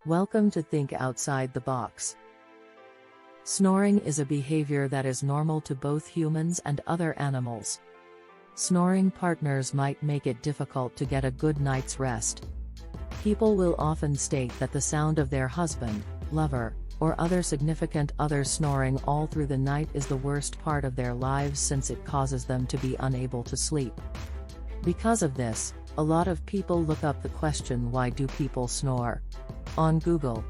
Welcome to Think Outside the Box. Snoring is a behavior that is normal to both humans and other animals. Snoring partners might make it difficult to get a good night's rest. People will often state that the sound of their husband, lover, or other significant other snoring all through the night is the worst part of their lives since it causes them to be unable to sleep. Because of this, a lot of people look up the question, why do people snore? On Google.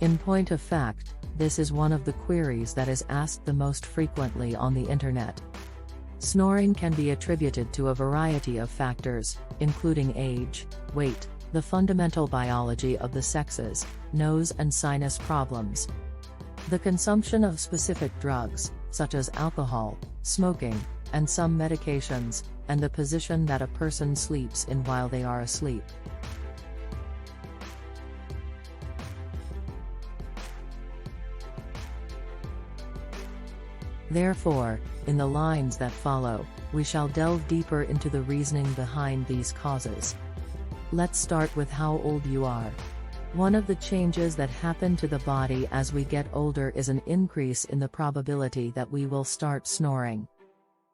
In point of fact, this is one of the queries that is asked the most frequently on the internet. Snoring can be attributed to a variety of factors, including age, weight, the fundamental biology of the sexes, nose and sinus problems, the consumption of specific drugs, such as alcohol, smoking, and some medications, and the position that a person sleeps in while they are asleep. Therefore, in the lines that follow, we shall delve deeper into the reasoning behind these causes. Let's start with how old you are. One of the changes that happen to the body as we get older is an increase in the probability that we will start snoring.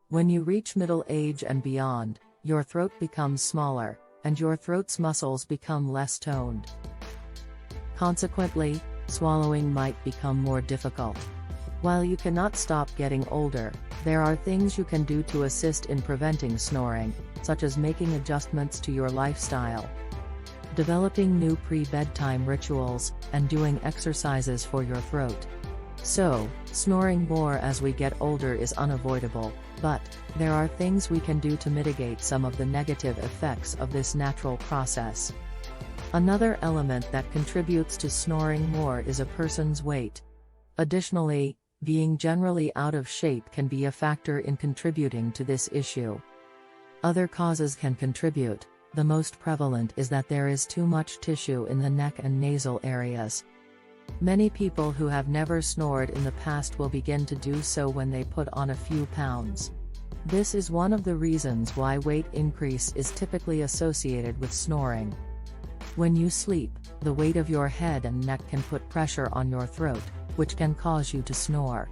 When you reach middle age and beyond, your throat becomes smaller, and your throat's muscles become less toned. Consequently, swallowing might become more difficult. While you cannot stop getting older, there are things you can do to assist in preventing snoring, such as making adjustments to your lifestyle, developing new pre-bedtime rituals, and doing exercises for your throat. So, snoring more as we get older is unavoidable, but there are things we can do to mitigate some of the negative effects of this natural process. Another element that contributes to snoring more is a person's weight. Additionally, being generally out of shape can be a factor in contributing to this issue. Other causes can contribute. The most prevalent is that there is too much tissue in the neck and nasal areas. Many people who have never snored in the past will begin to do so when they put on a few pounds. This is one of the reasons why weight increase is typically associated with snoring. When you sleep, the weight of your head and neck can put pressure on your throat, which can cause you to snore.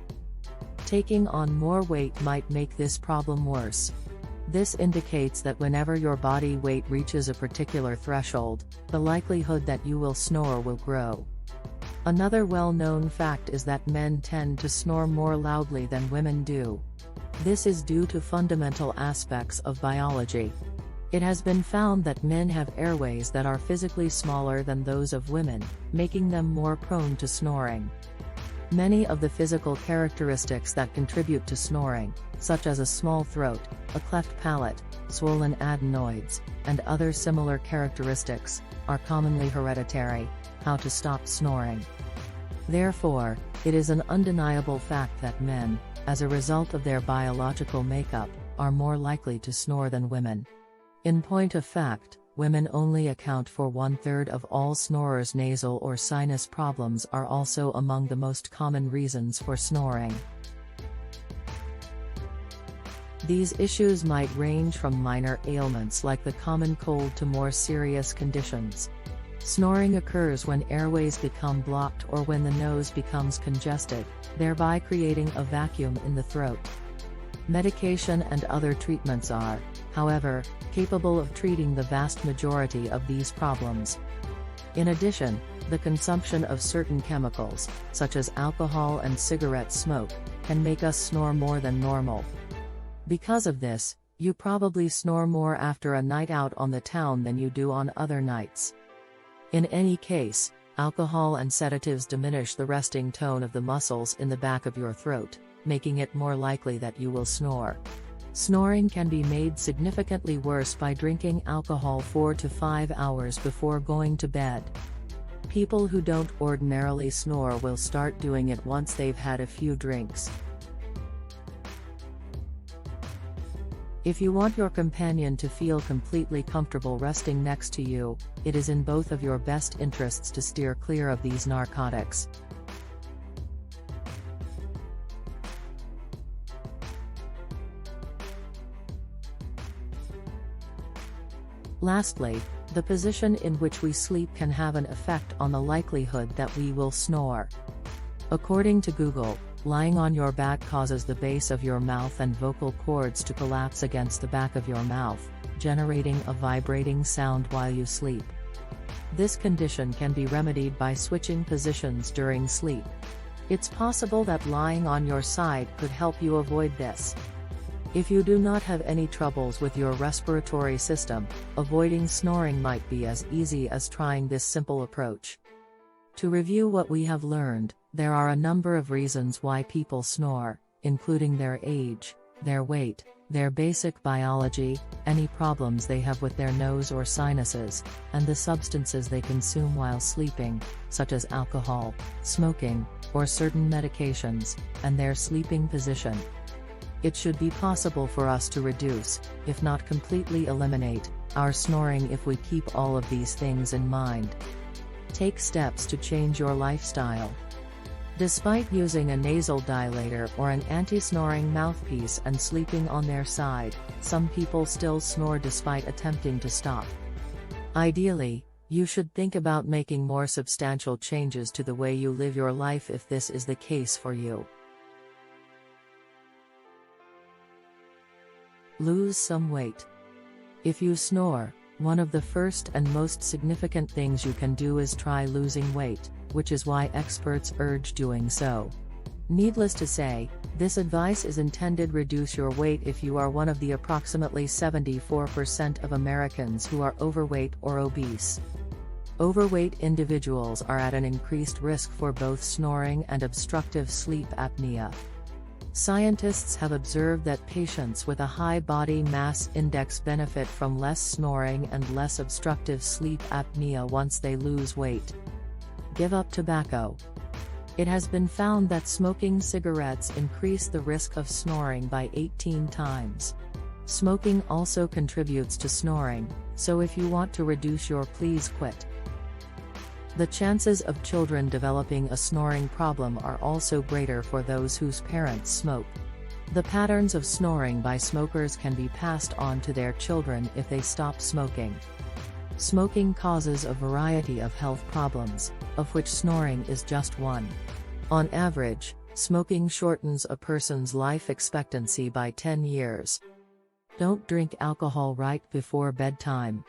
Taking on more weight might make this problem worse. This indicates that whenever your body weight reaches a particular threshold, the likelihood that you will snore will grow. Another well-known fact is that men tend to snore more loudly than women do. This is due to fundamental aspects of biology. It has been found that men have airways that are physically smaller than those of women, making them more prone to snoring. Many of the physical characteristics that contribute to snoring, such as a small throat, a cleft palate, swollen adenoids, and other similar characteristics, are commonly hereditary. How to stop snoring. Therefore, it is an undeniable fact that men, as a result of their biological makeup, are more likely to snore than women. In point of fact, women only account for 1/3 of all snorers. Nasal or sinus problems are also among the most common reasons for snoring. These issues might range from minor ailments like the common cold to more serious conditions. Snoring occurs when airways become blocked or when the nose becomes congested, thereby creating a vacuum in the throat. Medication and other treatments are, however, capable of treating the vast majority of these problems. In addition, the consumption of certain chemicals, such as alcohol and cigarette smoke, can make us snore more than normal. Because of this, you probably snore more after a night out on the town than you do on other nights. In any case, alcohol and sedatives diminish the resting tone of the muscles in the back of your throat, making it more likely that you will snore. Snoring can be made significantly worse by drinking alcohol 4 to 5 hours before going to bed. People who don't ordinarily snore will start doing it once they've had a few drinks. If you want your companion to feel completely comfortable resting next to you, it is in both of your best interests to steer clear of these narcotics. Lastly, The position in which we sleep can have an effect on the likelihood that we will snore. According to Google, lying on your back causes the base of your mouth and vocal cords to collapse against the back of your mouth, generating a vibrating sound while you sleep. This condition can be remedied by switching positions during sleep. It's possible that lying on your side could help you avoid this. If you do not have any troubles with your respiratory system, avoiding snoring might be as easy as trying this simple approach. To review what we have learned, there are a number of reasons why people snore, including their age, their weight, their basic biology, any problems they have with their nose or sinuses, and the substances they consume while sleeping, such as alcohol, smoking, or certain medications, and their sleeping position. It should be possible for us to reduce, if not completely eliminate, our snoring if we keep all of these things in mind. Take steps to change your lifestyle. Despite using a nasal dilator or an anti-snoring mouthpiece and sleeping on their side, some people still snore despite attempting to stop. Ideally, you should think about making more substantial changes to the way you live your life if this is the case for you. Lose some weight. If you snore, one of the first and most significant things you can do is try losing weight, which is why experts urge doing so. Needless to say, this advice is intended to reduce your weight if you are one of the approximately 74% of Americans who are overweight or obese. Overweight individuals are at an increased risk for both snoring and obstructive sleep apnea. Scientists have observed that patients with a high body mass index benefit from less snoring and less obstructive sleep apnea once they lose weight. Give up tobacco. It has been found that smoking cigarettes increase the risk of snoring by 18 times. Smoking also contributes to snoring, so if you want to reduce your please quit. The chances of children developing a snoring problem are also greater for those whose parents smoke. The patterns of snoring by smokers can be passed on to their children if they stop smoking. Smoking causes a variety of health problems, of which snoring is just one. On average, smoking shortens a person's life expectancy by 10 years. Don't drink alcohol right before bedtime.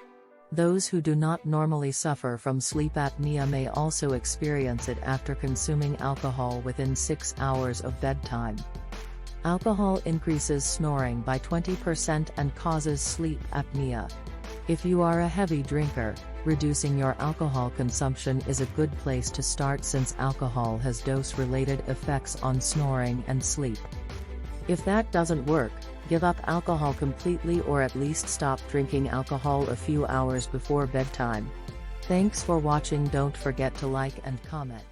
Those who do not normally suffer from sleep apnea may also experience it after consuming alcohol within 6 hours of bedtime. Alcohol increases snoring by 20% and causes sleep apnea. If you are a heavy drinker, reducing your alcohol consumption is a good place to start since alcohol has dose-related effects on snoring and sleep. If that doesn't work, give up alcohol completely or at least stop drinking alcohol a few hours before bedtime. Thanks for watching. Don't forget to like and comment.